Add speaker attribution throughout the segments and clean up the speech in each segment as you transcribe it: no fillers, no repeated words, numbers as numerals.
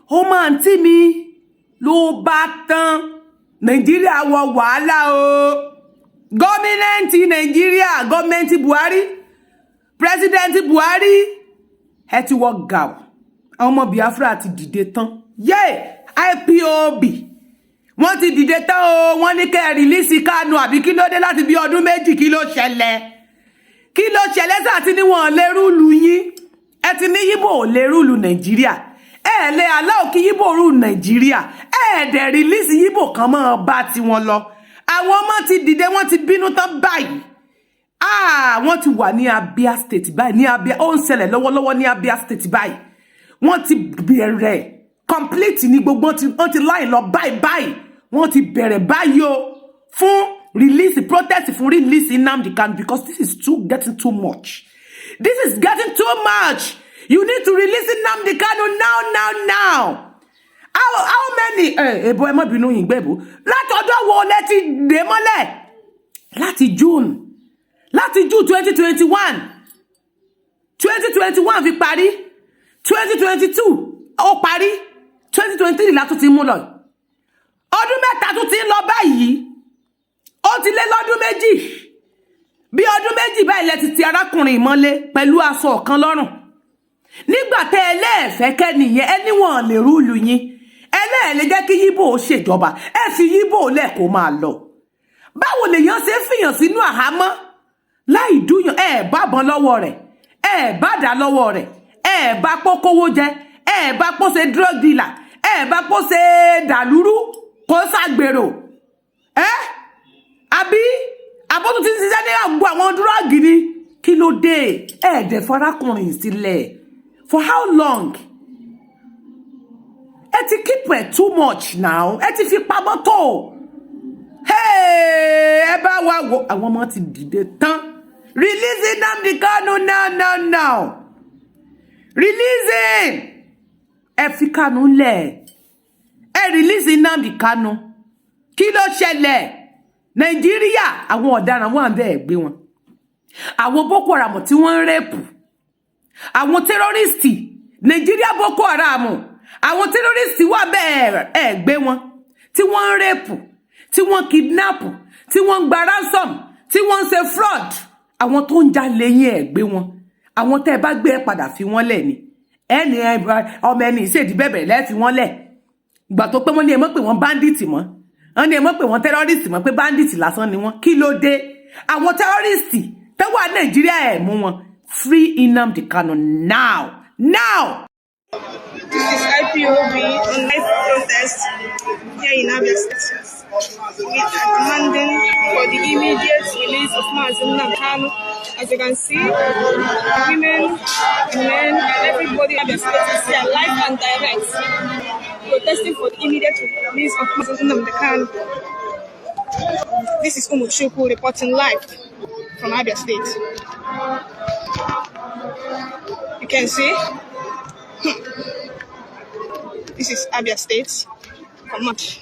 Speaker 1: ó máa ń tì mí ló bá tán Nàìjíríà wọ wàhálà o gọ́mínẹ́ǹtì Nàìjíríà gọ́mínẹ́ǹtì Buhari pírẹsidẹ́ǹtì Buhari ẹ ti wọ gàù àwọn ọmọ Biafra ti dìde tán IPOB wọ́n ti dìde tán o wọ́n ní kẹ́ rìlíìsì Kánú àbí kí ló dé láti bí ọdún méjì kí ló ṣẹlẹ̀ sáà ti ní wọn lè rúlu yín ẹ ti ní Yíbò lè rúlu Nàìjíríà ẹ lè aláwọ̀ kí Yíbò rúlu Nàìjíríà ẹ dẹ̀ rìlíìsì Yíbò kan mọ́ bá ti wọn lọ àwọn ọmọ ti dìde wọ́n ti bínú tán báyìí wọ́n ti wà ní Abia State báyìí ní Abia ó ń ṣẹlẹ̀ lọ́wọ́lọ́wọ́ ní Abia State báyìí wọ́n ti bẹ̀rẹ̀ complete ní gbogbo wọ́n ti láì lọ báyìí wọ́n ti bẹ̀rẹ̀ báyìí o fún release protest fún release Nnamdi Kanu because this is getting too much. This is getting too much. You need to release Nnamdi Kanu now. How many ebo ẹ má bínú yín gbebo láti ọjọ́ wo lẹ ti dé mọ́lẹ̀ láti June 2021 fi parí 2022 ó parí 2023 la tún ti mú lọ ọdún mẹ́ta tún ti ń lọ báyìí ó ti lé lọ́dún méjì bí ọdún méjì báyìí lẹ ti ti arákùnrin ìmọ́lé pẹ̀lú aṣọ kan lọ́rùn nígbà tẹ́ ẹlẹ́ẹ̀fẹ́ kẹ́niyẹn ẹníwọ̀n lè rúlu yín ẹlẹ́ẹ̀lẹ́ jẹ́ kí Yíbò ṣèjọba ẹ fi Yíbò lẹ̀ kó máa lọ báwo lèèyàn ṣe fìyàn sínú àhámọ́ láì dúyàn bá bọ́n lọ́wọ́ rẹ̀ bá dá lọ́wọ́ rẹ̀ bá pọ́ kówó jẹ bá pọ́ ṣe drug dealer bá pọ́ ṣe dàlúrú kó ṣàgbèrò àbí àbótú ti ń ṣiṣẹ́ ní àgbo àwọn dúrọ́ọ̀gì ni kí ló dé ẹ̀ẹ́dẹ̀ farakùnrin sílẹ̀ for how long ẹ ti keep it too much now ẹ ti fi pamọ́ tó ẹ bá wa wo àwọn ọmọ ti dìde tán releasing Nnamdi Kanu now releasing ẹ fi Kanu lẹ̀ ẹ releasing Nnamdi Kanu kí ló ṣẹlẹ̀ Nàìjíríà àwọn ọ̀daràn wọn àbẹ́ gbé wọn àwọn Boko Haram tí wọ́n ń rẹ́pù àwọn tẹ́rọ́rìstì Nàìjíríà Boko Haram àwọn tẹ́rọ́rìstì wà bẹ́ẹ̀ gbé wọn tí wọ́n ń rẹ́pù tí wọ́n kidnap tí wọ́n ń gba ransom tí wọ́n ń ṣe fraud àwọn tó ń jalè yín gbé wọn àwọn tẹ́ bá gbé padà fi wọ́n lẹ̀ ni ẹni ọmọ ẹni ìṣèdí bẹ̀bẹ̀ lẹ́ fi wọ́n lẹ̀ ìgbà tó pé wọ́n ní ẹ mọ̀ pé wọ́n bandit mọ́ wọ́n ní ẹ mọ̀ pé wọ́n terrorist mọ́ pé bandit lásán ni wọ́n kí ló dé àwọn terrorist tó wà Nàìjíríà mú wọn free Nnamdi Kanu now.
Speaker 2: This is IPOB on live protest here in Abia State. We are demanding for the immediate release of Nnamdi Kanu. As you can see, women, men, and everybody in Abia State is here live and direct, protesting for the immediate release of Nnamdi Kanu. This is Umuchukwu reporting live from Abia State. You can see. This is Abia State from March,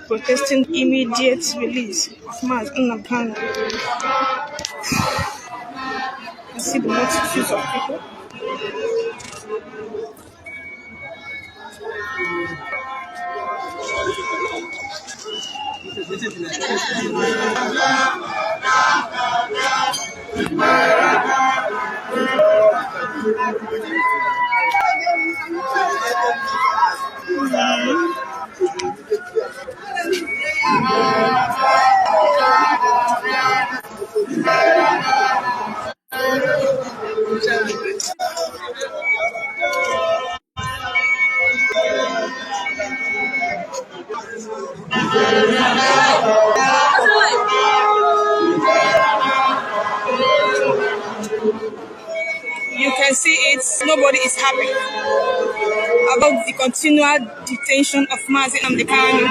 Speaker 2: protesting immediate release of Nnamdi Kanu. You see the multitudes of people. You can see it, nobody is happy about the continual detention of Nnamdi Kanu.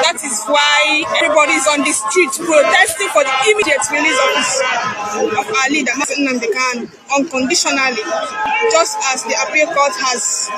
Speaker 2: That is why everybody is on the street protesting for the immediate release of our leader, Nnamdi Kanu, unconditionally, just as the appeal court has